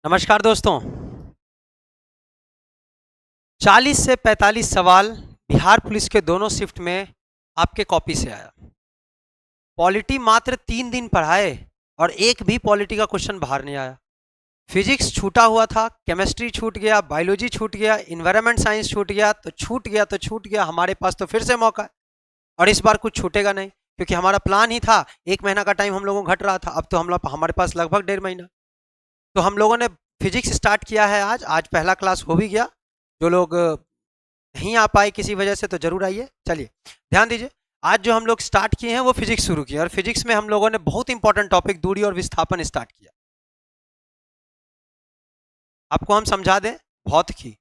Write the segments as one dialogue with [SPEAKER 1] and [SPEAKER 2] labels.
[SPEAKER 1] नमस्कार दोस्तों। 40 से 45 सवाल बिहार पुलिस के दोनों शिफ्ट में आपके कॉपी से आया। पॉलिटी मात्र 3 दिन पढ़ाए और एक भी पॉलिटी का क्वेश्चन बाहर नहीं आया। फिजिक्स छूटा हुआ था, केमिस्ट्री छूट गया, बायोलॉजी छूट गया, इन्वायरमेंट साइंस छूट गया, तो छूट गया तो छूट गया। हमारे पास तो फिर से मौका है और इस बार कुछ छूटेगा नहीं, क्योंकि हमारा प्लान ही था 1 महीना का टाइम हम लोगों को घट रहा था। अब तो हमारे पास लगभग 1.5 महीना। तो हम लोगों ने फिजिक्स स्टार्ट किया है। आज पहला क्लास हो भी गया। जो लोग नहीं आ पाए किसी वजह से तो जरूर आइए। चलिए ध्यान दीजिए, आज जो हम लोग स्टार्ट किए हैं वो फिजिक्स शुरू किया, और फिजिक्स में हम लोगों ने बहुत इंपॉर्टेंट टॉपिक दूरी और विस्थापन स्टार्ट किया। आपको हम समझा दें, भौतिकी,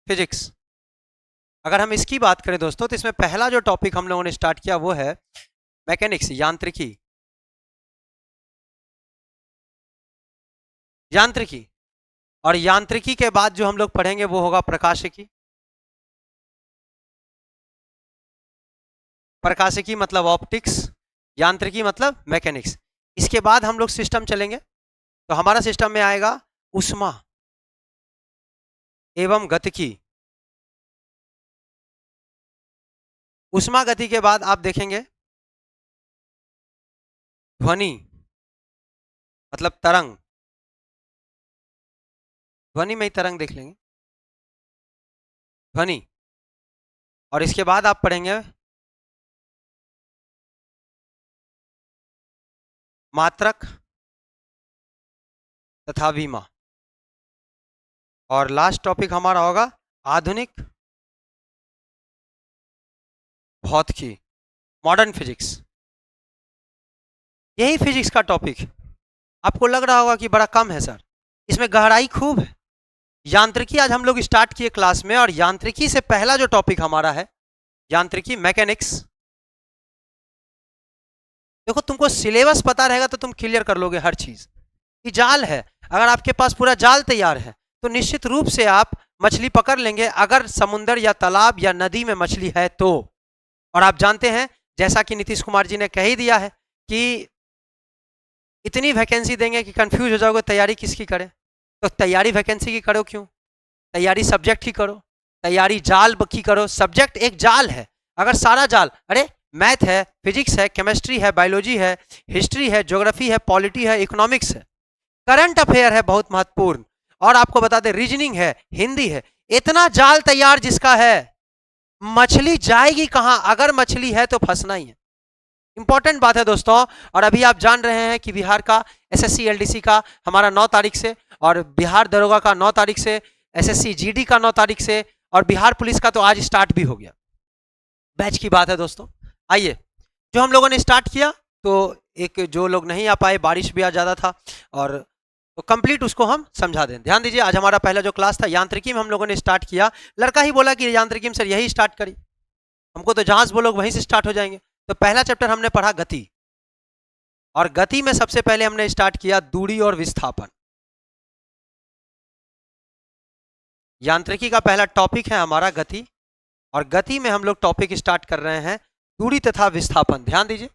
[SPEAKER 1] फिजिक्स। अगर हम इसकी बात करें दोस्तों, तो इसमें पहला जो टॉपिक हम लोगों ने स्टार्ट किया वो है मैकेनिक्स, यांत्रिकी। यांत्रिकी और यांत्रिकी के बाद जो हम लोग पढ़ेंगे वो होगा प्रकाशिकी। प्रकाशिकी मतलब ऑप्टिक्स, यांत्रिकी मतलब मैकेनिक्स। इसके बाद हम लोग सिस्टम चलेंगे। तो हमारा सिस्टम में आएगा ऊष्मा एवं गतिकी। ऊष्मा गति के बाद आप देखेंगे ध्वनि मतलब तरंग। ध्वनि में ही तरंग देख लेंगे, ध्वनि। और इसके बाद आप पढ़ेंगे मात्रक तथा विमा। और लास्ट टॉपिक हमारा होगा आधुनिक भौतिकी, मॉडर्न फिजिक्स। यही फिजिक्स का टॉपिक है। आपको लग रहा होगा कि बड़ा कम है सर, इसमें गहराई खूब है। यांत्रिकी आज हम लोग स्टार्ट किए क्लास में, और यांत्रिकी से पहला जो टॉपिक हमारा है यांत्रिकी, मैकेनिक्स। देखो, तुमको सिलेबस पता रहेगा तो तुम क्लियर कर लोगे हर चीज। ये जाल है, अगर आपके पास पूरा जाल तैयार है तो निश्चित रूप से आप मछली पकड़ लेंगे, अगर समुंदर या तालाब या नदी में मछली है तो। और आप जानते हैं, जैसा कि नीतीश कुमार जी ने कह ही दिया है कि इतनी वैकेंसी देंगे कि कंफ्यूज हो जाओगे तैयारी किसकी करें। तो तैयारी वैकेंसी की करो क्यों, तैयारी सब्जेक्ट की करो, तैयारी जाल की करो। सब्जेक्ट एक जाल है। अगर सारा जाल, अरे मैथ है, फिजिक्स है, केमिस्ट्री है, बायोलॉजी है, हिस्ट्री है, ज्योग्राफी है, पॉलिटी है, इकोनॉमिक्स है, करंट अफेयर है बहुत महत्वपूर्ण, और आपको बता दें रीजनिंग है, हिंदी है, इतना जाल तैयार जिसका है, मछली जाएगी कहां? अगर मछली है तो फंसना ही है। इंपॉर्टेंट बात है दोस्तों। और अभी आप जान रहे हैं कि बिहार का एसएससी एलडीसी का हमारा 9 तारीख से, और बिहार दरोगा का 9 तारीख से, एसएससी जीडी का 9 तारीख से, और बिहार पुलिस का तो आज स्टार्ट भी हो गया। बैच की बात है दोस्तों। आइए, जो हम लोगों ने स्टार्ट किया, तो एक जो लोग नहीं आ पाए, बारिश भी आज ज़्यादा था, और तो कंप्लीट उसको हम समझा दें। ध्यान दीजिए, आज हमारा पहला जो क्लास था यांत्रिकी में हम लोगों ने स्टार्ट किया। लड़का ही बोला कि यांत्रिकी में सर यही स्टार्ट करी, हमको तो जहां से बोलोगे वहीं से स्टार्ट हो जाएंगे। तो पहला चैप्टर हमने पढ़ा गति, और गति में सबसे पहले हमने स्टार्ट किया दूरी और विस्थापन। यांत्रिकी का पहला टॉपिक है हमारा गति, और गति में हम लोग टॉपिक स्टार्ट कर रहे हैं दूरी तथा विस्थापन। ध्यान दीजिए,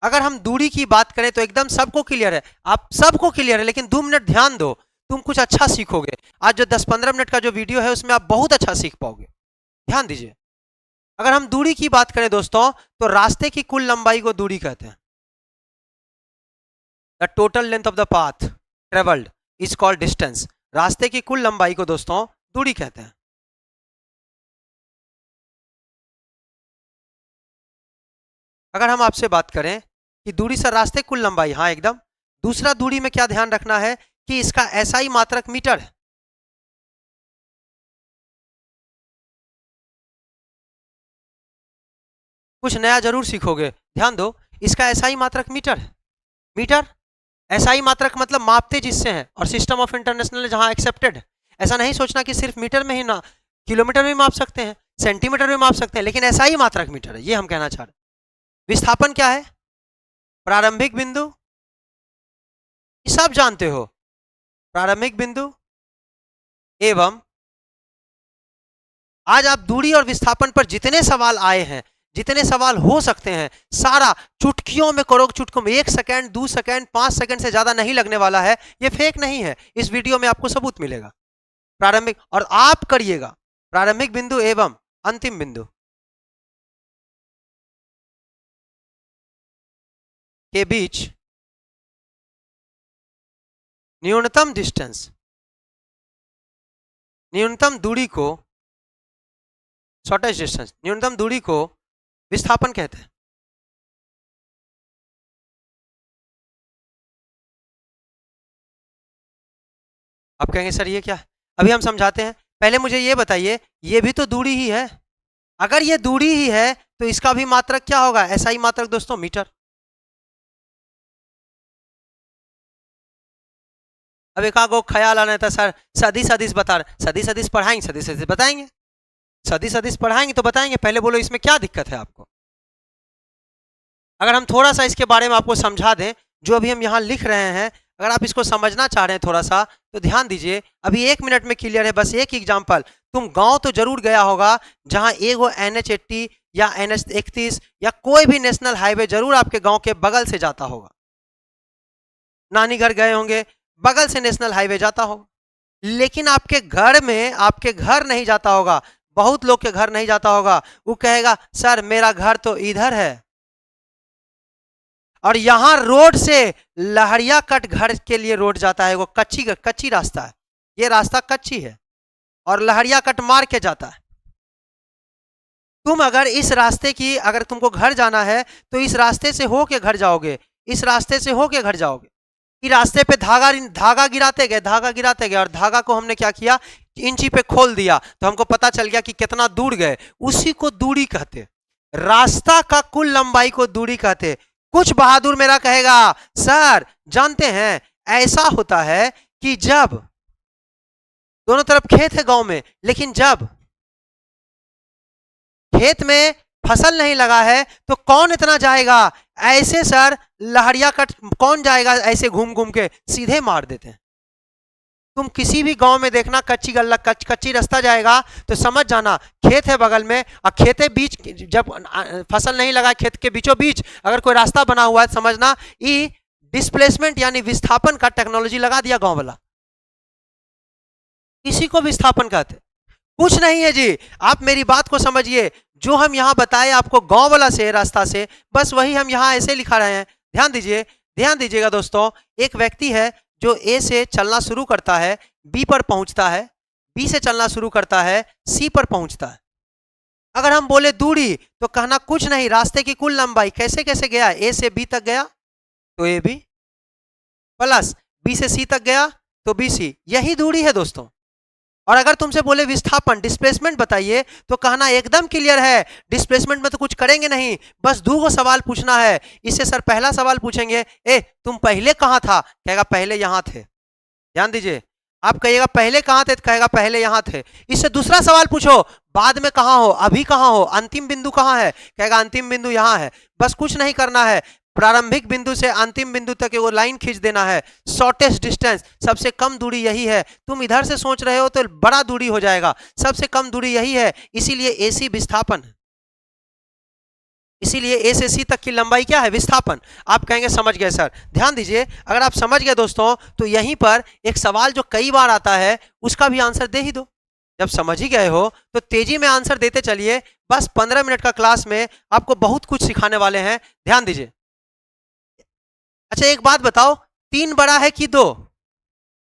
[SPEAKER 1] अगर हम दूरी की बात करें तो एकदम सबको क्लियर है, आप सबको क्लियर है, लेकिन 2 मिनट ध्यान दो, तुम कुछ अच्छा सीखोगे। आज जो 10-15 मिनट का जो वीडियो है उसमें आप बहुत अच्छा सीख पाओगे। ध्यान दीजिए, अगर हम दूरी की बात करें दोस्तों, तो रास्ते की कुल लंबाई को दूरी कहते हैं। The total length of the path travelled is called distance. रास्ते की कुल लंबाई को दोस्तों दूरी कहते हैं। अगर हम आपसे बात करें कि दूरी सर रास्ते कुल लंबाई, हाँ एकदम। दूसरा, दूरी में क्या ध्यान रखना है कि इसका एसआई मात्रक मीटर है। कुछ नया जरूर सीखोगे, ध्यान दो। इसका एसआई मात्रक मीटर है। मीटर एसआई मात्रक मतलब मापते जिससे हैं, और सिस्टम ऑफ इंटरनेशनल जहां एक्सेप्टेड है। ऐसा नहीं सोचना कि सिर्फ मीटर में ही ना, किलोमीटर में माप सकते हैं, सेंटीमीटर में माप सकते हैं, लेकिन एसआई मात्रक मीटर है, ये हम कहना चाह रहे हैं। विस्थापन क्या है? प्रारंभिक बिंदु, ये सब जानते हो, प्रारंभिक बिंदु एवं। आज आप दूरी और विस्थापन पर जितने सवाल आए हैं, जितने सवाल हो सकते हैं सारा चुटकियों में करोगे, चुटकियों में 1 सेकंड 2 सेकंड 5 सेकंड से ज्यादा नहीं लगने वाला है। ये फेक नहीं है, इस वीडियो में आपको सबूत मिलेगा। प्रारंभिक, और आप करिएगा प्रारंभिक बिंदु एवं अंतिम बिंदु के बीच न्यूनतम डिस्टेंस, न्यूनतम दूरी को, शॉर्टेस्ट डिस्टेंस, न्यूनतम दूरी को विस्थापन कहते हैं। आप कहेंगे सर ये क्या है, अभी हम समझाते हैं। पहले मुझे ये बताइए, ये भी तो दूरी ही है। अगर ये दूरी ही है तो इसका भी मात्रक क्या होगा? SI मात्रक दोस्तों मीटर। अब एक आगो ख्याल आना था सर सदी सदिश बता रहे, सदी सदिश पढ़ाएंगे, सदी सदिश बताएंगे, सदी सदिश पढ़ाएंगे तो बताएंगे। पहले बोलो इसमें क्या दिक्कत है आपको? अगर हम थोड़ा सा इसके बारे में आपको समझा दें, जो अभी हम यहाँ लिख रहे हैं, अगर आप इसको समझना चाह रहे हैं थोड़ा सा तो ध्यान दीजिए। अभी 1 मिनट में क्लियर है। बस एक एग्जाम्पल, तुम गांव तो जरूर गया होगा जहां एगो NH80 या NH31 या कोई भी नेशनल हाईवे जरूर आपके गांव के बगल से जाता होगा। नानी घर गए होंगे, बगल से नेशनल हाईवे जाता होगा, लेकिन आपके घर में, आपके घर नहीं जाता होगा। बहुत लोग के घर नहीं जाता होगा। वो कहेगा सर मेरा घर तो इधर है, और यहां रोड से लहरिया कट घर के लिए रोड जाता है, वो कच्ची रास्ता है, ये रास्ता कच्ची है और लहरिया कट मार के जाता है। तुम अगर इस रास्ते की, अगर तुमको घर जाना है तो इस रास्ते से होके घर जाओगे, इस रास्ते से होके घर जाओगे। इस रास्ते पे धागा गिराते गए, धागा गिराते गए, और धागा को हमने क्या किया, इंची पे खोल दिया तो हमको पता चल गया कि कितना दूर गए। उसी को दूरी कहते, रास्ता का कुल लंबाई को दूरी कहते। कुछ बहादुर मेरा कहेगा सर जानते हैं ऐसा होता है कि जब दोनों तरफ खेत है गांव में, लेकिन जब खेत में फसल नहीं लगा है तो कौन इतना जाएगा ऐसे सर, लहरिया कट कौन जाएगा ऐसे घूम घूम के, सीधे मार देते हैं। तुम किसी भी गांव में देखना कच्ची गल्ला कच्ची रास्ता जाएगा तो समझ जाना खेत है बगल में, और खेते बीच जब फसल नहीं लगा, खेत के बीचों बीच अगर कोई रास्ता बना हुआ है तो समझना ये डिस्प्लेसमेंट यानी विस्थापन का टेक्नोलॉजी लगा दिया गांव वाला, इसी को विस्थापन कहते। कुछ नहीं है जी, आप मेरी बात को समझिए। जो हम यहाँ बताए आपको गांव वाला से रास्ता से, बस वही हम यहाँ ऐसे लिखा रहे हैं। ध्यान दीजिए, ध्यान दीजिएगा दोस्तों। एक व्यक्ति है जो A से चलना शुरू करता है, B पर पहुंचता है, B से चलना शुरू करता है, C पर पहुंचता है। अगर हम बोले दूरी तो कहना कुछ नहीं, रास्ते की कुल लंबाई कैसे कैसे गया, A से B तक गया तो AB प्लस B से C तक गया तो BC, यही दूरी है दोस्तों। और अगर तुमसे बोले विस्थापन डिस्प्लेसमेंट बताइए तो कहना एकदम क्लियर है, डिस्प्लेसमेंट में तो कुछ करेंगे नहीं, बस 2 सवाल पूछना है। इससे सर पहला सवाल पूछेंगे ए तुम पहले कहां था, कहेगा पहले यहां थे। ध्यान दीजिए, आप कहिएगा पहले कहां थे, कहेगा पहले यहां थे। इससे दूसरा सवाल पूछो बाद में कहां हो, अभी कहां हो, अंतिम बिंदु कहां है, कहेगा अंतिम बिंदु यहां है। बस कुछ नहीं करना है, प्रारंभिक बिंदु से अंतिम बिंदु तक वो लाइन खींच देना है। शॉर्टेस्ट डिस्टेंस, सबसे कम दूरी यही है। तुम इधर से सोच रहे हो तो बड़ा दूरी हो जाएगा, सबसे कम दूरी यही है, इसीलिए AC विस्थापन, इसीलिए A से C तक की लंबाई क्या है, विस्थापन। आप कहेंगे समझ गए सर। ध्यान दीजिए, अगर आप समझ गए दोस्तों तो यहीं पर एक सवाल जो कई बार आता है उसका भी आंसर दे ही दो। जब समझ ही गए हो तो तेजी में आंसर देते चलिए। बस 15 मिनट का क्लास में आपको बहुत कुछ सिखाने वाले हैं, ध्यान दीजिए। अच्छा एक बात बताओ, 3 बड़ा है कि 2?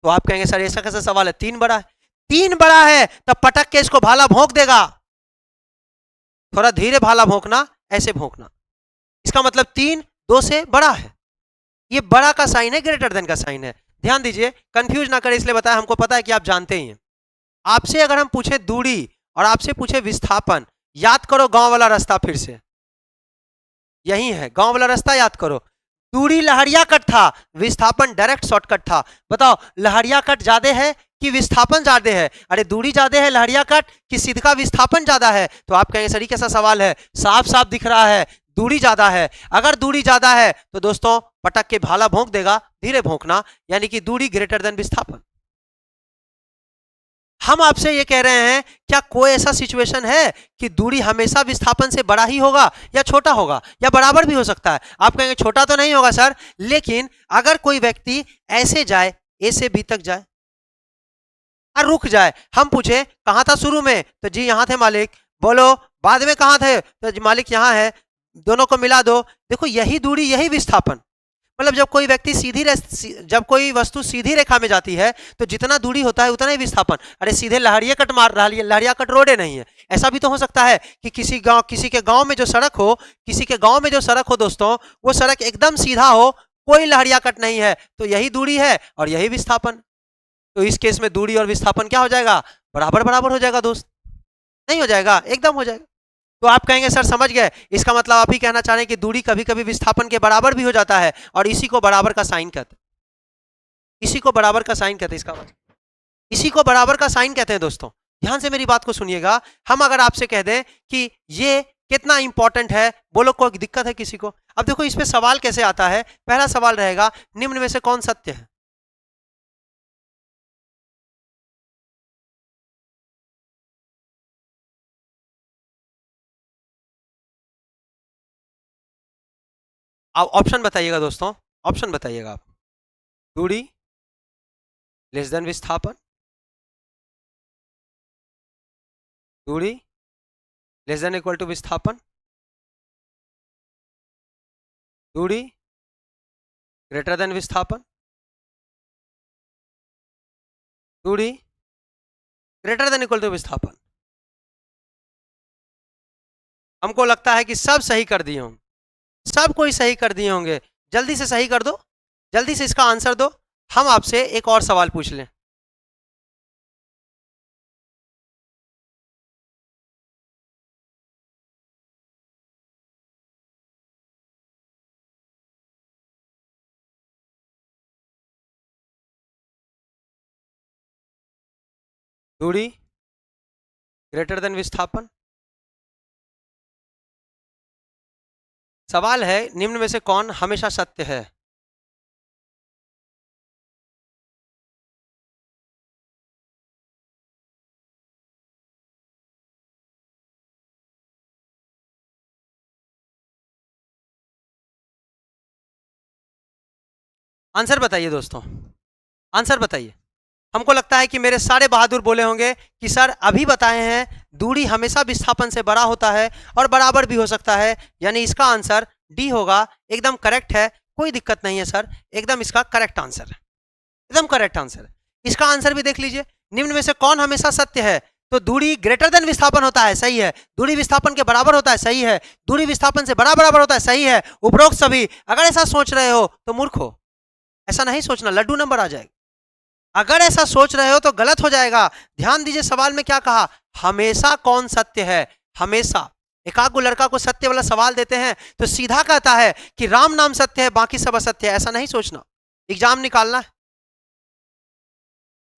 [SPEAKER 1] तो आप कहेंगे सर ऐसा कैसा सवाल है, 3 बड़ा है। 3 बड़ा है तब पटक के इसको भाला भोंक देगा। थोड़ा धीरे भाला भोंकना, ऐसे भोंकना, इसका मतलब 3 2 से बड़ा है। ये बड़ा का साइन है, ग्रेटर देन का साइन है। ध्यान दीजिए, कंफ्यूज ना करें इसलिए बताया, हमको पता है कि आप जानते ही हैं। आपसे अगर हम पूछे दूरी और आपसे पूछे विस्थापन, याद करो गांव वाला रास्ता, फिर से यही है गांव वाला रास्ता, याद करो। दूरी लहरिया कट था, विस्थापन डायरेक्ट शॉर्टकट था। बताओ लहरिया कट ज्यादा है कि विस्थापन ज्यादा है? अरे दूरी ज्यादा है लहरिया कट कि सीधा विस्थापन ज्यादा है? तो आप कहेंगे सर कैसा सवाल है, साफ साफ दिख रहा है दूरी ज्यादा है। अगर दूरी ज्यादा है तो दोस्तों पटक के भाला भोंक देगा, धीरे भोंकना, यानी कि दूरी ग्रेटर देन विस्थापन। हम आपसे ये कह रहे हैं क्या कोई ऐसा सिचुएशन है कि दूरी हमेशा विस्थापन से बड़ा ही होगा या छोटा होगा या बराबर भी हो सकता है? आप कहेंगे छोटा तो नहीं होगा सर, लेकिन अगर कोई व्यक्ति ऐसे जाए, ए से बी तक जाए और रुक जाए, हम पूछे कहां था शुरू में, तो जी यहां थे मालिक, बोलो बाद में कहां थे, तो जी मालिक यहां है, दोनों को मिला दो, देखो यही दूरी यही विस्थापन। मतलब जब कोई व्यक्ति जब कोई वस्तु सीधी रेखा में जाती है तो जितना दूरी होता है उतना ही विस्थापन। अरे सीधे लहरिया कट मार रहा है, लहरिया कट रोडे नहीं है। ऐसा भी तो हो सकता है कि किसी के गांव में जो सड़क हो, किसी के गांव में जो सड़क हो दोस्तों, वो सड़क एकदम सीधा हो, कोई लहरिया कट नहीं है, तो यही दूरी है और यही विस्थापन। तो इस केस में दूरी और विस्थापन क्या हो जाएगा? बराबर बराबर हो जाएगा दोस्त, नहीं हो जाएगा? एकदम हो जाएगा। तो आप कहेंगे सर समझ गए, इसका मतलब आप ही कहना चाह रहे हैं कि दूरी कभी कभी विस्थापन के बराबर भी हो जाता है और इसी को बराबर का साइन कहते हैं, इसी को बराबर का साइन कहते हैं। इसका मतलब इसी को बराबर का साइन कहते हैं दोस्तों। ध्यान से मेरी बात को सुनिएगा। हम अगर आपसे कह दें कि ये कितना इंपॉर्टेंट है, बोलो कोई दिक्कत है किसी को? अब देखो इस पे सवाल कैसे आता है। पहला सवाल रहेगा निम्न में से कौन सत्य है? आप ऑप्शन बताइएगा दोस्तों, ऑप्शन बताइएगा आप। दूरी लेस देन विस्थापन, दूरी लेस देन इक्वल टू विस्थापन, दूरी ग्रेटर देन विस्थापन, दूरी ग्रेटर देन इक्वल टू विस्थापन। हमको लगता है कि सब सही कर दिए होंगे, सब कोई सही कर दिए होंगे। जल्दी से सही कर दो, जल्दी से इसका आंसर दो। हम आपसे एक और सवाल पूछ लें। दूरी ग्रेटर देन विस्थापन। सवाल है निम्न में से कौन हमेशा सत्य है? आंसर बताइए दोस्तों, आंसर बताइए। हमको लगता है कि मेरे सारे बहादुर बोले होंगे कि सर अभी बताए हैं दूरी हमेशा विस्थापन से बड़ा होता है और बराबर भी हो सकता है, यानी इसका आंसर डी होगा। एकदम करेक्ट है, कोई दिक्कत नहीं है सर, एकदम इसका करेक्ट आंसर है, एकदम करेक्ट आंसर है। इसका आंसर भी देख लीजिए, निम्न में से कौन हमेशा सत्य है? तो दूरी ग्रेटर देन विस्थापन होता है, सही है। दूरी विस्थापन के बराबर होता है, सही है। दूरी विस्थापन से बड़ा बराबर होता है, सही है। उपरोक्त सभी। अगर ऐसा सोच रहे हो तो मूर्ख हो, ऐसा नहीं सोचना, लड्डू नंबर आ जाएगा। अगर ऐसा सोच रहे हो तो गलत हो जाएगा। ध्यान दीजिए सवाल में क्या कहा, हमेशा कौन सत्य है? हमेशा। एकाध लड़का को सत्य वाला सवाल देते हैं तो सीधा कहता है कि राम नाम सत्य है, बाकी सब असत्य है। ऐसा नहीं सोचना। एग्जाम निकालना है,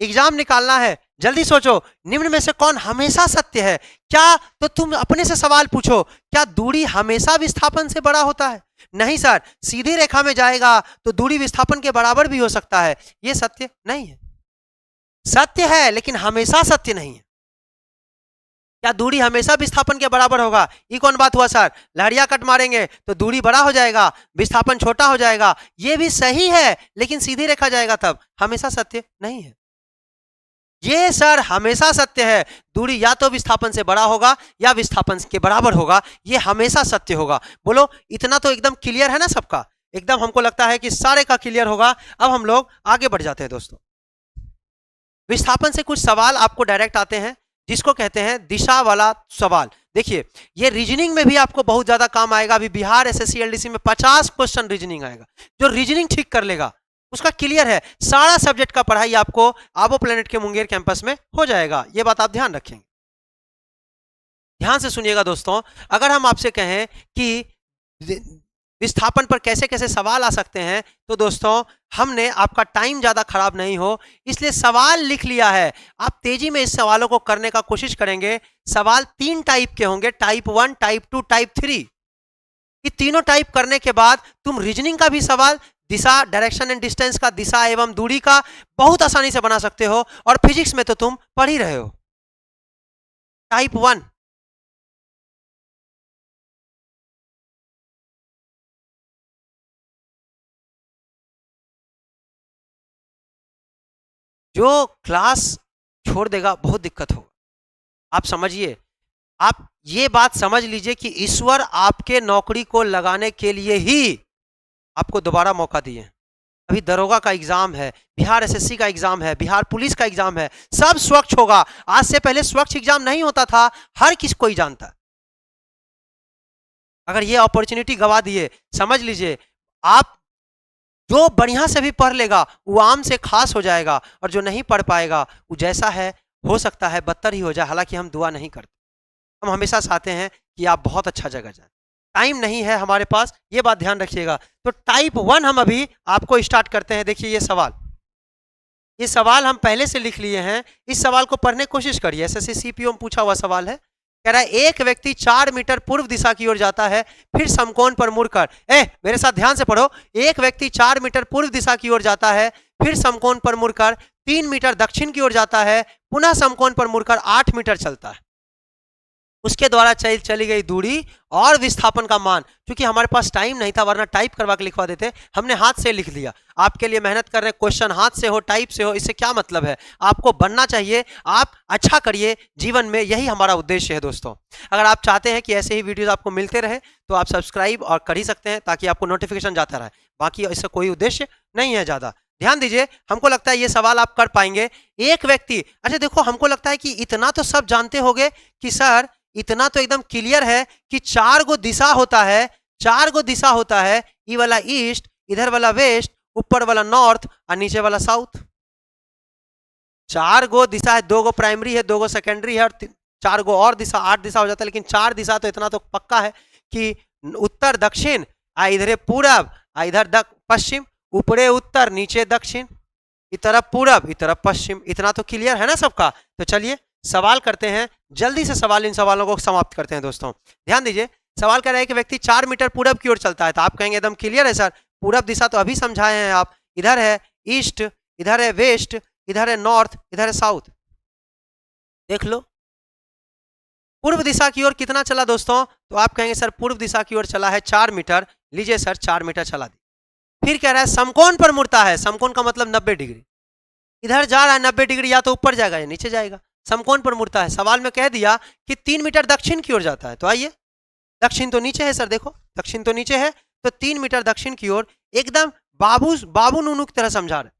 [SPEAKER 1] एग्जाम निकालना है, जल्दी सोचो निम्न में से कौन हमेशा सत्य है। क्या तो तुम अपने से सवाल पूछो, क्या दूरी हमेशा विस्थापन से बड़ा होता है? नहीं सर, सीधी रेखा में जाएगा तो दूरी विस्थापन के बराबर भी हो सकता है, ये सत्य नहीं है। सत्य है लेकिन हमेशा सत्य नहीं है। क्या दूरी हमेशा विस्थापन के बराबर होगा? ये कौन बात हुआ सर? लहरिया कट मारेंगे तो दूरी बड़ा हो जाएगा, विस्थापन छोटा हो जाएगा, ये भी सही है, लेकिन सीधी रेखा जाएगा तब, हमेशा सत्य नहीं है। ये सर हमेशा सत्य है, दूरी या तो विस्थापन से बड़ा होगा या विस्थापन के बराबर होगा, ये हमेशा सत्य होगा। बोलो इतना तो एकदम क्लियर है ना सबका? एकदम हमको लगता है कि सारे का क्लियर होगा। अब हम लोग आगे बढ़ जाते हैं दोस्तों। विस्थापन से कुछ सवाल आपको डायरेक्ट आते हैं जिसको कहते हैं दिशा वाला सवाल। देखिए ये रीजनिंग में भी आपको बहुत ज्यादा काम आएगा। अभी बिहार एसएससी एलडीसी में 50 क्वेश्चन रीजनिंग आएगा। जो रीजनिंग ठीक कर लेगा उसका क्लियर है, सारा सब्जेक्ट का पढ़ाई आपको आबो प्लेनेट के मुंगेर कैंपस में हो जाएगा। ये बात आप ध्यान रखेंगे। ध्यान से सुनिएगा दोस्तों, अगर हम आपसे कहें कि विस्थापन पर कैसे कैसे सवाल आ सकते हैं, तो दोस्तों हमने आपका टाइम ज्यादा खराब नहीं हो इसलिए सवाल लिख लिया है। आप तेजी में इस सवालों को करने का कोशिश करेंगे। सवाल 3 टाइप के होंगे, टाइप 1, टाइप 2, टाइप 3। ये तीनों टाइप करने के बाद तुम रीजनिंग का भी सवाल दिशा, डायरेक्शन एंड डिस्टेंस का, दिशा एवं दूरी का बहुत आसानी से बना सकते हो, और फिजिक्स में तो तुम पढ़ ही रहे हो। टाइप 1, जो क्लास छोड़ देगा बहुत दिक्कत होगा। आप समझिए, आप ये बात समझ लीजिए कि ईश्वर आपके नौकरी को लगाने के लिए ही आपको दोबारा मौका दिए। अभी दरोगा का एग्जाम है, बिहार एसएससी का एग्जाम है, बिहार पुलिस का एग्जाम है, सब स्वच्छ होगा। आज से पहले स्वच्छ एग्जाम नहीं होता था, हर किसी कोई जानता है। अगर ये अपॉर्चुनिटी गवा दिए, समझ लीजिए आप जो बढ़िया से भी पढ़ लेगा वो आम से खास हो जाएगा, और जो नहीं पढ़ पाएगा वो जैसा है हो सकता है बदतर ही हो जाए। हालांकि हम दुआ नहीं करते, हम हमेशा चाहते हैं कि आप बहुत अच्छा जगह जाए। टाइम नहीं है हमारे पास, ये बात ध्यान रखिएगा। तो टाइप 1 हम अभी आपको स्टार्ट करते हैं। देखिए ये सवाल हम पहले से लिख लिए हैं, इस सवाल को पढ़ने की कोशिश करिए। एसएससी सीपीओ में पूछा हुआ सवाल है। कह रहा है एक व्यक्ति 4 मीटर पूर्व दिशा की ओर जाता है, फिर समकोण पर मुड़कर, मेरे साथ ध्यान से पढ़ो, एक व्यक्ति 4 मीटर पूर्व दिशा की ओर जाता है, फिर समकोण पर मुड़कर 3 मीटर दक्षिण की ओर जाता है, पुनः समकोण पर मुड़कर 8 मीटर चलता है। उसके द्वारा चली गई दूरी और विस्थापन का मान। क्योंकि हमारे पास टाइम नहीं था, वरना टाइप करवा के लिखवा देते, हमने हाथ से लिख लिया। आपके लिए मेहनत कर रहे हैं, क्वेश्चन हाथ से हो टाइप से हो, इससे क्या मतलब है? आपको बनना चाहिए, आप अच्छा करिए जीवन में, यही हमारा उद्देश्य है दोस्तों। अगर आप चाहते हैं कि ऐसे ही वीडियोस आपको मिलते रहे तो आप सब्सक्राइब और कर ही सकते हैं, ताकि आपको नोटिफिकेशन जाता रहे। बाकी इससे कोई उद्देश्य नहीं है ज़्यादा। ध्यान दीजिए, हमको लगता है ये सवाल आप कर पाएंगे। एक व्यक्ति, अच्छा देखो, हमको लगता है कि इतना तो सब जानते होंगे कि सर इतना तो एकदम क्लियर है कि 4 गो दिशा होता है, 4 गो दिशा होता है, ई वाला ईस्ट, इधर वाला वेस्ट, ऊपर वाला नॉर्थ और नीचे वाला साउथ। 4 गो दिशा है, 2 गो प्राइमरी है, 2 गो सेकेंडरी है, और 4 गो और दिशा, 8 दिशा हो जाता है। लेकिन 4 दिशा तो इतना तो पक्का है कि उत्तर दक्षिण, इधर पूरब, इधर पश्चिम, ऊपरे उत्तर नीचे दक्षिण, इस तरफ पूरब इस तरफ पश्चिम। इतना तो क्लियर है ना सबका। तो चलिए सवाल करते हैं, जल्दी से सवाल, इन सवालों को समाप्त करते हैं दोस्तों। ध्यान दीजिए, सवाल कह रहा है कि व्यक्ति 4 मीटर पूरब की ओर चलता है। तो आप कहेंगे एकदम क्लियर है सर, पूरब दिशा तो अभी समझाए हैं आप, इधर है ईस्ट, इधर है वेस्ट, इधर है नॉर्थ, इधर है साउथ। देख लो पूर्व दिशा की ओर कितना चला दोस्तों। तो आप कहेंगे सर पूर्व दिशा की ओर चला है 4 मीटर। लीजिए सर 4 मीटर चला दी। फिर कह रहा है समकोण पर मुड़ता है। समकोण का मतलब 90 डिग्री, इधर जा रहा है 90 डिग्री, या तो ऊपर जाएगा या नीचे जाएगा। समकोण पर मुड़ता है। सवाल में कह दिया कि 3 मीटर दक्षिण की ओर जाता है। तो आइए, दक्षिण तो नीचे है सर, देखो दक्षिण तो नीचे है, तो 3 मीटर दक्षिण की ओर, एकदम बाबू नूनू की तरह समझा रहे।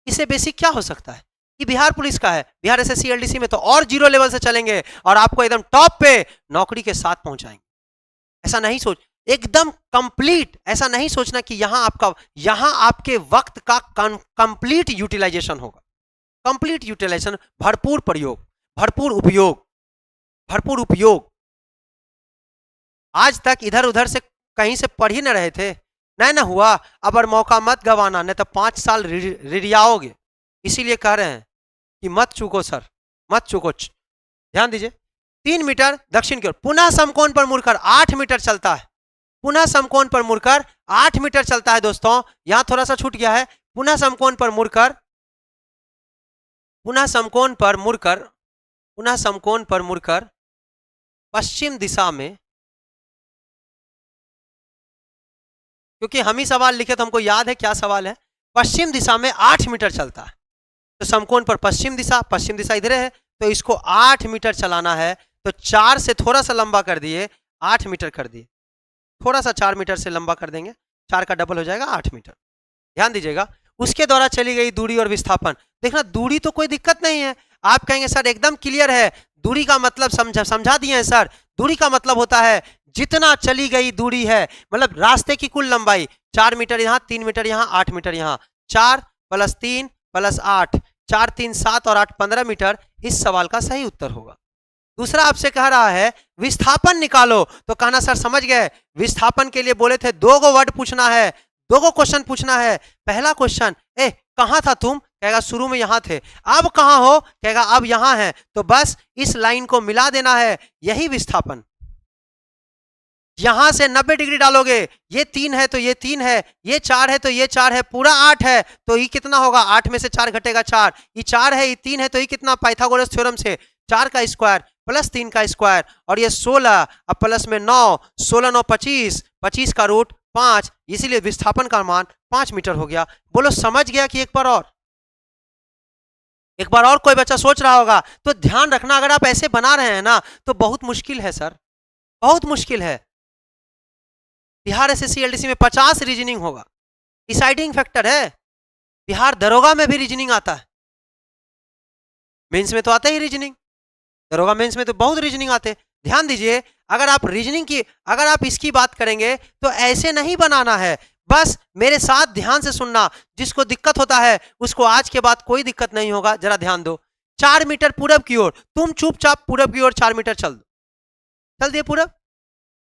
[SPEAKER 1] इससे बेसिक क्या हो सकता है? ये बिहार पुलिस का है, बिहार एसएससी एलडीसी में तो और 0 लेवल से चलेंगे और आपको एकदम टॉप पे नौकरी के साथ पहुंचाएंगे। ऐसा नहीं सोच, एकदम कंप्लीट, ऐसा नहीं सोचना कि यहां आपके वक्त का कंप्लीट यूटिलाइजेशन होगा। कंप्लीट यूटिलाइजेशन, भरपूर प्रयोग, भरपूर उपयोग, भरपूर उपयोग। आज तक इधर उधर से कहीं से पढ़ ही न रहे थे, नहीं ना हुआ, अब और मौका मत गवाना, नहीं तो 5 साल रिरियाओगे। इसीलिए कह रहे हैं कि मत चूको सर, मत चूको। ध्यान दीजिए, 3 मीटर दक्षिण की ओर, पुनः समकोण पर मुड़कर 8 मीटर चलता है। पुनः समकोण पर मुड़कर 8 मीटर चलता है दोस्तों। यहां थोड़ा सा छूट गया है। पुनः समकोण पर मुड़कर, पुनः समकोण पर मुड़कर, पुनः समकोण पर मुड़कर पश्चिम दिशा में, क्योंकि हम ही सवाल लिखे तो हमको याद है क्या सवाल है। पश्चिम दिशा में 8 मीटर चलता है। तो समकोण पर पश्चिम दिशा इधर है, तो इसको 8 मीटर चलाना है। तो 4 से थोड़ा सा लंबा कर दिए, 8 मीटर कर दिए, थोड़ा सा 4 मीटर से लंबा कर देंगे, 4 का डबल हो जाएगा 8 मीटर। ध्यान दीजिएगा, उसके द्वारा चली गई दूरी और विस्थापन। देखना दूरी तो कोई दिक्कत नहीं है। आप कहेंगे सर एकदम क्लियर है, दूरी का मतलब समझा दिए हैं सर। दूरी का मतलब होता है जितना चली गई दूरी है, मतलब रास्ते की कुल लंबाई। 4 मीटर यहाँ, 3 मीटर यहाँ, 8 मीटर यहाँ, 4 + 3 + 8, 4 3 7 और 8 15 मीटर इस सवाल का सही उत्तर होगा। दूसरा आपसे कह रहा है विस्थापन निकालो। तो कहना सर समझ गए, विस्थापन के लिए बोले थे 2 गो वर्ड पूछना है, 2 गो क्वेश्चन पूछना है। पहला क्वेश्चन, कहां था तुम? कहेगा शुरू में यहां थे। अब कहां हो? कहेगा अब यहां है। तो बस इस लाइन को मिला देना है, यही विस्थापन। यहां से 90 डिग्री डालोगे, ये 3 है तो ये 3 है, ये 4 है तो ये 4 है, पूरा 8 है तो ये कितना होगा, 8 में से 4 घटेगा 4, ये 4 है, ये 3 है तो ये कितना, पाइथागोरस थ्योरम से 4 का स्क्वायर प्लस 3 का स्क्वायर, और ये 16, अब प्लस में 9, 16 9 25, 25 का रूट 5, इसीलिए विस्थापन का मान 5 मीटर हो गया। बोलो समझ गया कि एक बार और कोई बच्चा सोच रहा होगा? तो ध्यान रखना, अगर आप ऐसे बना रहे हैं ना तो बहुत मुश्किल है सर, बहुत मुश्किल है। बिहार एसएससी एलडीसी में 50 रीजनिंग होगा, डिसाइडिंग फैक्टर है। बिहार दरोगा में भी रीजनिंग आता है, मेंस में तो आता ही रीजनिंग, दरोगा मेंस में तो बहुत रीजनिंग आते। ध्यान दीजिए, अगर आप रीजनिंग की, अगर आप इसकी बात करेंगे तो ऐसे नहीं बनाना है, बस मेरे साथ ध्यान से सुनना। जिसको दिक्कत होता है उसको आज के बाद कोई दिक्कत नहीं होगा, जरा ध्यान दो। 4 मीटर पूरब की ओर, तुम चुपचाप पूरब की ओर 4 मीटर चल दो, चल दिए पूरब।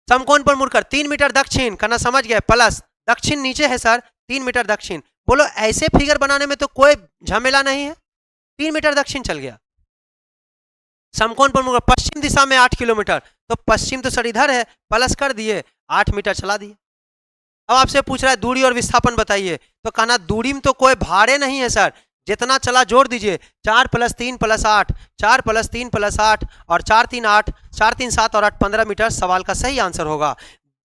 [SPEAKER 1] समकोण पर मुड़कर 3 मीटर दक्षिण, करना समझ गए, प्लस दक्षिण नीचे है सर, 3 मीटर दक्षिण। बोलो ऐसे फिगर बनाने में तो कोई झमेला नहीं है, 3 मीटर दक्षिण चल गया। समकोण पर मुड़कर पश्चिम दिशा में 8 किलोमीटर, तो पश्चिम तो सर इधर है, प्लस कर दिए, 8 मीटर चला दिए। अब आपसे पूछ रहा है दूरी और विस्थापन बताइए, तो कहना दूरी में तो कोई भारे नहीं है सर, जितना चला जोड़ दीजिए, 4 + 3 + 8, 4 + 3 + 8 और 4 3 8, 4 3 7 और 8 15 मीटर सवाल का सही आंसर होगा।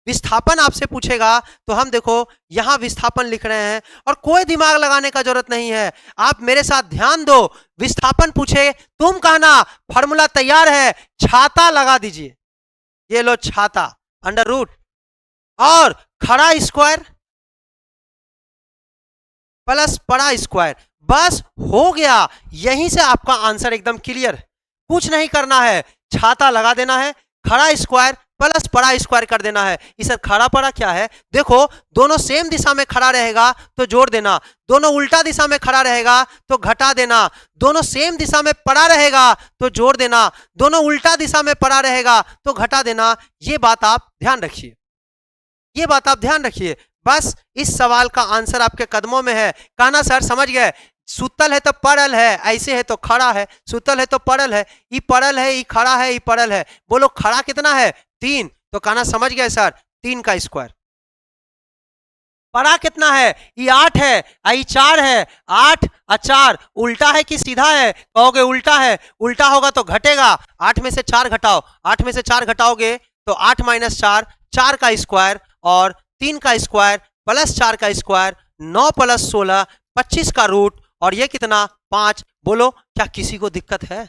[SPEAKER 1] विस्थापन आपसे पूछेगा तो हम देखो यहां विस्थापन लिख रहे हैं और कोई दिमाग लगाने का जरूरत नहीं है, आप मेरे साथ ध्यान दो। विस्थापन पूछे, तुम कहना फॉर्मूला तैयार है, छाता लगा दीजिए, ये लो छाता, अंडर रूट और खड़ा स्क्वायर प्लस पड़ा स्क्वायर, बस हो गया। यहीं से आपका आंसर एकदम क्लियर है, कुछ नहीं करना है, छाता लगा देना है, खड़ा स्क्वायर प्लस पड़ा स्क्वायर कर देना है। इस खड़ा पड़ा क्या है, देखो दोनों सेम दिशा में खड़ा रहेगा तो जोड़ देना, दोनों उल्टा दिशा में खड़ा रहेगा तो घटा देना, दोनों सेम दिशा में पड़ा रहेगा तो जोड़ देना, दोनों उल्टा दिशा में पड़ा रहेगा तो घटा देना। ये बात आप ध्यान रखिए, ये बात आप ध्यान रखिए। बस इस सवाल का आंसर आपके कदमों में है। कहना सर समझ गए, सुतल है तो पड़ल है, ऐसे है तो खड़ा है, सुतल है तो पड़ल है, ई पड़ल है, ई खड़ा है, ई पड़ल है। बोलो खड़ा कितना है, 3, तो कहना समझ गए सर 3 का स्क्वायर। पड़ा कितना है, ये 8 है, आई 4 है, 8 और 4 उल्टा है कि सीधा है, कहोगे उल्टा है, उल्टा होगा तो घटेगा, 8 में से 4 घटाओ, 8 में से 4 घटाओगे तो 8 - 4, 4 का स्क्वायर और 3 का स्क्वायर प्लस 4 का स्क्वायर, 9 + 16, 25 का रूट, और ये कितना 5। बोलो क्या किसी को दिक्कत है?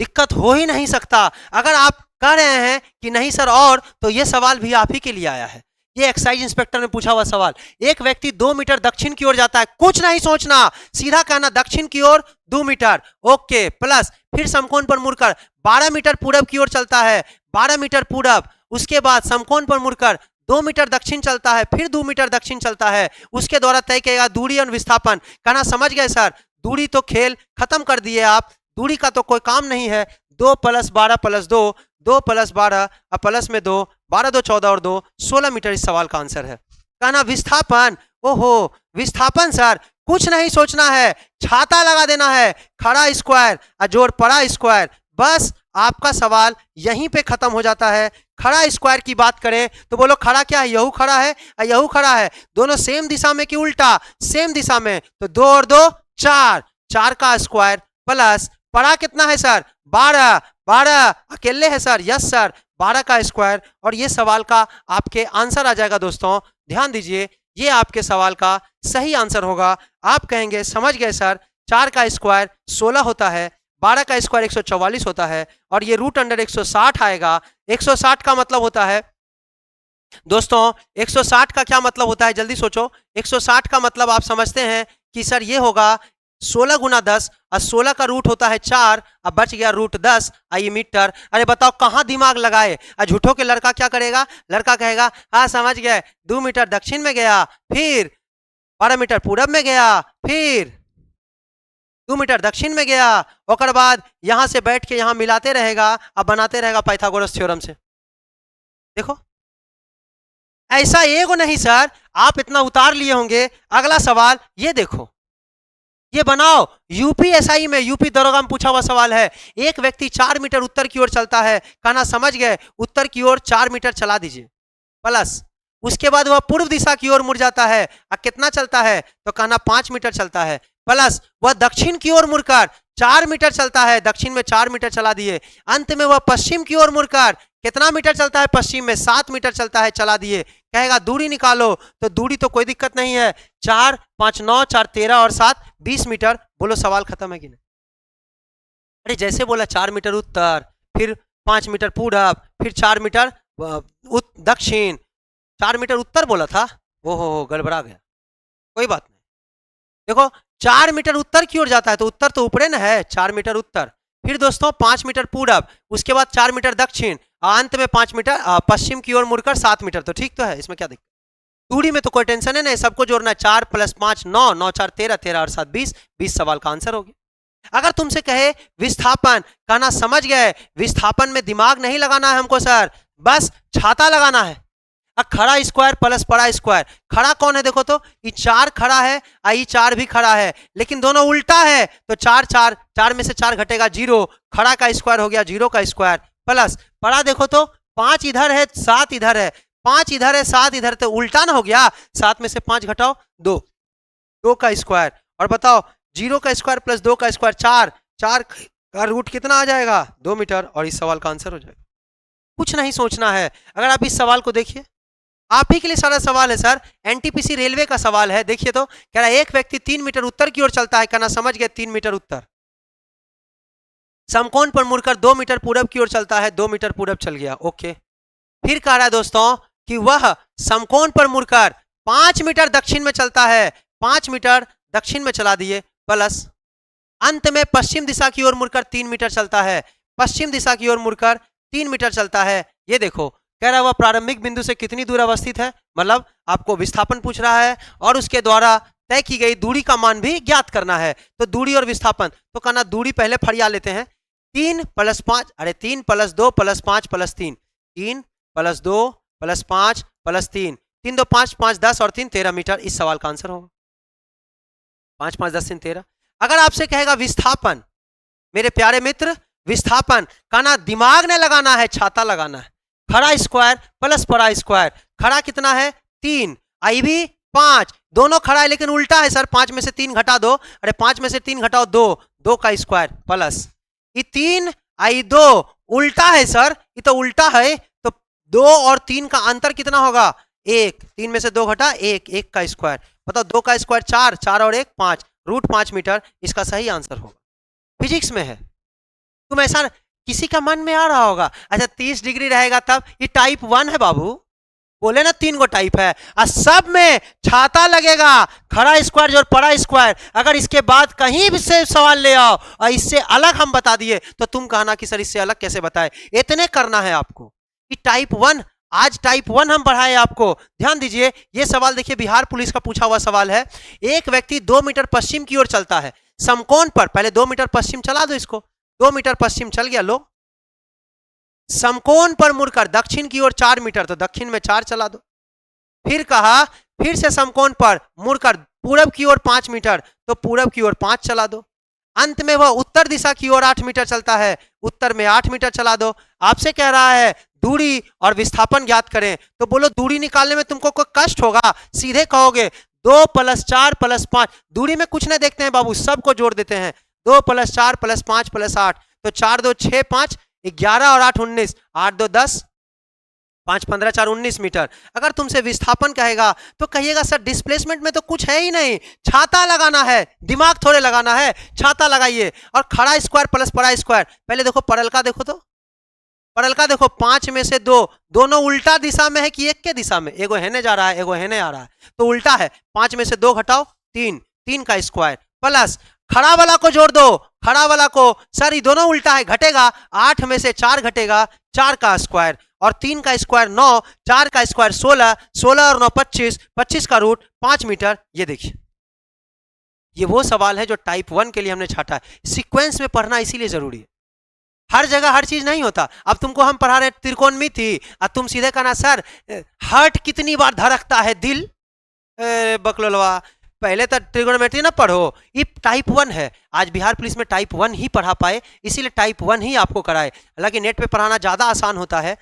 [SPEAKER 1] दिक्कत हो ही नहीं सकता। अगर आप कह रहे हैं कि नहीं सर और, तो ये सवाल भी आप ही के लिए आया है, ये एक्साइज इंस्पेक्टर में पूछा हुआ सवाल। एक व्यक्ति 2 मीटर दक्षिण की ओर जाता है, कुछ नहीं सोचना, सीधा कहना दक्षिण की ओर 2 मीटर, ओके, प्लस फिर समकोण पर मुड़कर 12 मीटर पूरब की ओर चलता है, 12 मीटर पूरब, उसके बाद समकोण पर मुड़कर 2 मीटर दक्षिण चलता है, फिर 2 मीटर दक्षिण चलता है, उसके द्वारा तय किया दूरी और विस्थापन। कहना समझ गए सर, दूरी तो खेल खत्म कर दिए आप, दूरी का तो कोई काम नहीं है। 2 + 12 + 2, 2 + 12 और प्लस में 2, 12 2 14 और 2 16 मीटर इस सवाल का आंसर है। कहना विस्थापन, ओहो विस्थापन सर कुछ नहीं सोचना है, छाता लगा देना है, खड़ा स्क्वायर और जोड़ पड़ा स्क्वायर, बस आपका सवाल यहीं पे खत्म हो जाता है। खड़ा स्क्वायर की बात करें तो बोलो खड़ा क्या है, यहू खड़ा है और यहू खड़ा है, दोनों सेम दिशा में कि उल्टा, सेम दिशा में, तो 2 और 2 4, 4 का स्क्वायर प्लस पड़ा कितना है सर 12, 12 अकेले है सर, यस सर 12 का स्क्वायर, और ये सवाल का आपके आंसर आ जाएगा। दोस्तों ध्यान दीजिए, ये आपके सवाल का सही आंसर होगा। आप कहेंगे समझ गए सर, 4 का स्क्वायर 16 होता है, 12 का स्क्वायर 144 होता है, और ये रूट अंडर 160 आएगा। 160 का मतलब होता है दोस्तों, 160 का क्या मतलब होता है, जल्दी सोचो। 160 का मतलब आप समझते हैं कि सर ये होगा 16 × 10, और 16 का रूट होता है 4, अब बच गया रूट 10, आइए मीटर। अरे बताओ कहाँ दिमाग लगाए, झूठों के लड़का क्या करेगा, लड़का कहेगा हाँ समझ गए, 2 मीटर दक्षिण में गया, फिर 12 मीटर पूरब में गया, फिर 2 मीटर दक्षिण में गया, और बाद यहां से बैठ के यहां मिलाते रहेगा, अब बनाते रहेगा पाइथागोरस थ्योरम से। देखो ऐसा एगो नहीं सर, आप इतना उतार लिए होंगे। अगला सवाल ये देखो, ये बनाओ। यूपीएसआई में, यूपी दरोगा में पूछा हुआ सवाल है। एक व्यक्ति 4 मीटर उत्तर की ओर चलता है, कहना समझ गए, उत्तर की ओर 4 मीटर चला दीजिए प्लस, उसके बाद वह पूर्व दिशा की ओर मुड़ जाता है, कितना चलता है, तो कहना 5 मीटर चलता है प्लस, वह दक्षिण की ओर मुड़कर 4 मीटर चलता है, दक्षिण में 4 मीटर चला दिए, अंत में वह पश्चिम की ओर मुड़कर कितना मीटर चलता है, पश्चिम में 7 मीटर चलता है, चला दिए। कहेगा दूरी निकालो, तो दूरी तो कोई दिक्कत नहीं है, 4 5 9 4 13 और 7 20 मीटर। बोलो सवाल खत्म है कि नहीं? अरे जैसे बोला 4 मीटर उत्तर, फिर 5 मीटर पूरब, फिर 4 मीटर दक्षिण, 4 मीटर उत्तर बोला था, हो गड़बड़ा गया, कोई बात नहीं। देखो 4 मीटर उत्तर की ओर जाता है, तो उत्तर तो ऊपरे न है, 4 मीटर उत्तर, फिर दोस्तों 5 मीटर पूरब, उसके बाद 4 मीटर दक्षिण, अंत में 5 मीटर पश्चिम की ओर मुड़कर 7 मीटर। तो ठीक तो है, इसमें क्या दिक्कत? दूरी में तो कोई टेंशन है नहीं, सबको जोड़ना है, 4 + 5 9, 9 4 13, 13 और 7 20, 20 सवाल का आंसर हो गया। अगर तुमसे कहे विस्थापन, कहना समझ गए, विस्थापन में दिमाग नहीं लगाना है हमको सर, बस छाता लगाना है। अब खड़ा स्क्वायर प्लस पड़ा स्क्वायर, खड़ा कौन है देखो तो, ये 4 खड़ा है, ये 4 भी खड़ा है, लेकिन दोनों उल्टा है, तो 4 4 4 में से 4 घटेगा 0, खड़ा का स्क्वायर हो गया 0 का स्क्वायर प्लस पड़ा देखो तो 5 इधर है 7 इधर है, 5 इधर है 7 इधर, तो उल्टा ना हो गया, 7 में से 5 घटाओ 2, 2 का स्क्वायर, और बताओ 0 का स्क्वायर प्लस 2 का स्क्वायर 4, 4 का रूट कितना आ जाएगा 2 मीटर, और इस सवाल का आंसर हो जाएगा। कुछ नहीं सोचना है। अगर आप इस सवाल को देखिए, आप ही के लिए सारा सवाल है सर, एनटीपीसी रेलवे का सवाल है। देखिए तो कह रहा है एक व्यक्ति 3 मीटर उत्तर की ओर चलता है, कहना समझ गए 3 मीटर उत्तर, समकोण पर मुड़कर 2 मीटर पूरब की ओर चलता है, 2 मीटर पूरब चल गया, ओके। फिर कह रहा है दोस्तों कि वह समकोण पर मुड़कर 5 मीटर दक्षिण में चलता है, 5 मीटर दक्षिण में चला दिए प्लस, अंत में पश्चिम दिशा की ओर मुड़कर 3 मीटर चलता है, पश्चिम दिशा की ओर मुड़कर 3 मीटर चलता है। ये देखो कह रहा है वह प्रारंभिक बिंदु से कितनी दूर अवस्थित है, मतलब आपको विस्थापन पूछ रहा है और उसके द्वारा तय की गई दूरी का मान भी ज्ञात करना है। तो दूरी और विस्थापन, तो कहना दूरी पहले फरिया लेते हैं, 3 + 5, अरे 3 + 2 + 5 + 3, 3 + 2 + 5 + 3, 3 2 5, 5 10 और 3 13 मीटर, इस सवाल का आंसर होगा 5 5 10 3 13। अगर आपसे कहेगा विस्थापन, मेरे प्यारे मित्र विस्थापन, कहना दिमाग ने लगाना है, छाता लगाना है, खड़ा स्क्वायर प्लस पड़ा स्क्वायर, खड़ा कितना है 3, आई भी 5, दोनों खड़ा है लेकिन उल्टा है सर, 5 में से 3 घटा दो, अरे 5 में से 3 घटाओ 2, 2 का स्क्वायर प्लस ये 3 आई 2, उल्टा है सर, ये तो उल्टा है, तो 2 और 3 का अंतर कितना होगा 1, 3 में से 2 घटा 1, 1 का स्क्वायर, बताओ 2 का स्क्वायर 4, 4 और 1 5, रूट 5 मीटर, इसका सही आंसर होगा। फिजिक्स में है, तुम ऐसा किसी का मन में आ रहा होगा, अच्छा 30 डिग्री रहेगा तब, ये टाइप 1 है बाबू, बोले ना 3 गो टाइप है, और सब में छाता लगेगा, खड़ा स्क्वायर जो पड़ा स्क्वायर। अगर इसके बाद कहीं भी से सवाल ले आओ और इससे अलग हम बता दिए तो तुम कहना कि सर इससे अलग कैसे बताए, इतने करना है आपको। कि टाइप 1, आज टाइप 1 हम पढ़ाए आपको, ध्यान दीजिए। ये सवाल देखिए बिहार पुलिस का पूछा हुआ सवाल है, एक व्यक्ति 2 मीटर पश्चिम की ओर चलता है, समकोण पर, पहले 2 मीटर पश्चिम चला दो इसको, 2 मीटर पश्चिम चल गया, लो समकोण पर मुड़कर दक्षिण की ओर 4 मीटर, तो दक्षिण में 4 चला दो, फिर कहा फिर से समकोण पर मुड़कर पूरब की ओर 5 मीटर, तो पूरब की ओर 5 चला दो, अंत में वह उत्तर दिशा की ओर 8 मीटर चलता है, उत्तर में 8 मीटर चला दो। आपसे कह रहा है दूरी और विस्थापन ज्ञात करें, तो बोलो दूरी निकालने में तुमको कोई कष्ट होगा, सीधे कहोगे 2 + 4 + 5, दूरी में कुछ नहीं देखते हैं बाबू, सबको जोड़ देते हैं, 2 + 4 + 5 + 8, तो 4 2 6 5 11 और 8 19, 8 2 10, 5 15 4 19 मीटर। अगर तुमसे विस्थापन कहेगा तो कहिएगा सर डिस्प्लेसमेंट में तो कुछ है ही नहीं, छाता लगाना है, दिमाग थोड़े लगाना है, छाता लगाइए। और खड़ा स्क्वायर प्लस पड़ा स्क्वायर, पहले देखो पड़लका देखो, तो पड़लका देखो 5 में से 2, दोनों उल्टा दिशा में है कि एक के दिशा में, एगो हेने जा रहा है एगो हेने आ रहा है, तो उल्टा है, 5 में से 2 घटाओ 3, 3 का स्क्वायर प्लस खड़ा वाला को जोड़ दो, खड़ा वाला को, सर ये दोनों उल्टा है, घटेगा, 8 में से 4 घटेगा, 4 का स्क्वायर, और 3 का स्क्वायर 9, 4 का स्क्वायर 16, 16 और 9 25, 25 का रूट 5 मीटर। ये देखिए ये वो सवाल है जो टाइप 1 के लिए हमने छाटा है। सीक्वेंस में पढ़ना इसीलिए जरूरी है, हर जगह हर चीज नहीं होता। अब तुमको हम पढ़ा रहे त्रिकोणमिति, अब तुम सीधे कहना सर हार्ट कितनी बार धड़कता है दिल, बकलोलवा पहले तो ट्रिगोनोमेट्री ना पढ़ो, ये टाइप 1 है। आज बिहार पुलिस में टाइप 1 ही पढ़ा पाए, इसीलिए टाइप 1 ही आपको कराए। हालांकि नेट पे पढ़ाना ज़्यादा आसान होता है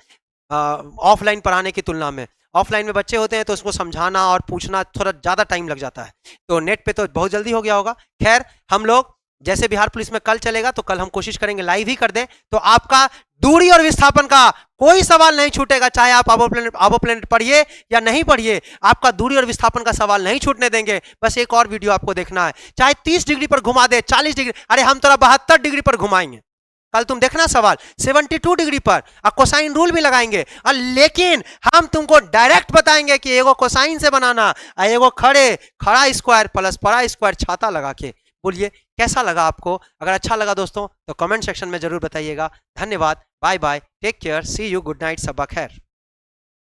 [SPEAKER 1] ऑफलाइन पढ़ाने की तुलना में। ऑफलाइन में बच्चे होते हैं तो उसको समझाना और पूछना थोड़ा ज़्यादा टाइम लग जाता है, तो नेट पे तो बहुत जल्दी हो गया होगा। खैर, हम लोग जैसे बिहार पुलिस में कल चलेगा तो कल हम कोशिश करेंगे लाइव ही कर दें, तो आपका दूरी और विस्थापन का कोई सवाल नहीं छूटेगा। चाहे आप आबो प्लेनेट पढ़िए या नहीं पढ़िए, आपका दूरी और विस्थापन का सवाल नहीं छूटने देंगे। बस एक और वीडियो आपको देखना है, चाहे 30 डिग्री पर घुमा दे, 40 डिग्री, अरे हम तोरा 72 डिग्री पर घुमाएंगे। कल तुम देखना सवाल 72 डिग्री पर, और कोसाइन रूल भी लगाएंगे, और लेकिन हम तुमको डायरेक्ट बताएंगे कि एगो कोसाइन से बनाना, एगो खड़ा स्क्वायर प्लस पड़ा स्क्वायर छाता लगा के। बोलिए कैसा लगा आपको? अगर अच्छा लगा दोस्तों तो कमेंट सेक्शन में जरूर बताइएगा। धन्यवाद, bye bye, take care, see you, good night, सबा खैर।